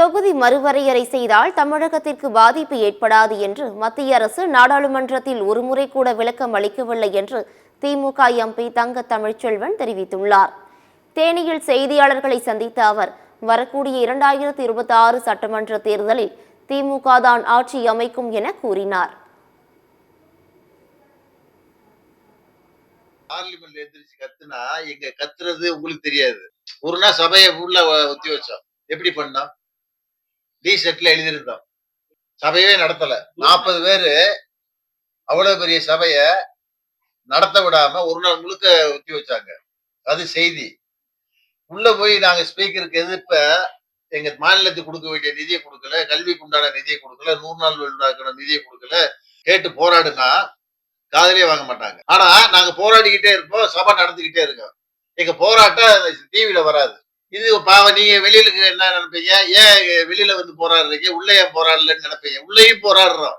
தொகுதி மறுவரையறை செய்தால் தமிழகத்திற்கு பாதிப்பு ஏற்படாது என்று மத்திய அரசு நாடாளுமன்றத்தில் ஒருமுறை கூட விளக்கம் அளிக்கவில்லை என்று திமுக எம்பி தங்க தமிழ்ச்செல்வன் தெரிவித்துள்ளார். தேனியில் செய்தியாளர்களை சந்தித்த அவர், வரக்கூடிய 2026 சட்டமன்ற தேர்தலில் திமுக தான் ஆட்சி அமைக்கும் என கூறினார். பார்லிமெண்ட் எந்திரிச்சு கத்துனா எங்க கத்துறது உங்களுக்கு தெரியாது. ஒரு நாள் சபையை உள்ள ஒத்தி வச்சோம். எப்படி பண்ணோம்? டி செட்ல எழுதியிருந்தோம். சபையே நடத்தல. 40 பேரு அவ்வளவு பெரிய சபைய நடத்த விடாம ஒரு நாள் முழுக்க ஒத்தி வச்சாங்க. அது செய்தி. உள்ள போய் நாங்க ஸ்பீக்கருக்கு எதிர்ப்ப எங்க மாநிலத்துக்கு கொடுக்க வேண்டிய நிதியை கொடுக்கல, கல்விக்கு உண்டான நிதியை கொடுக்கல, 100 நாள் உண்டாக்குற நிதியை கொடுக்கல, கேட்டு போராடுனா காதலியே வாங்க மாட்டாங்க. ஆனா நாங்க போராடிக்கிட்டே இருப்போம், சபை நடந்துகிட்டே இருக்கோம். எங்க போராட்டம் டிவியில வராது. இது பாவம், நீங்க வெளியில என்ன நினைப்பீங்க? ஏன் வெளியில வந்து போராடுறீங்க, உள்ள ஏன் போராடலன்னு நினைப்பீங்க. உள்ளேயும் போராடுறோம்.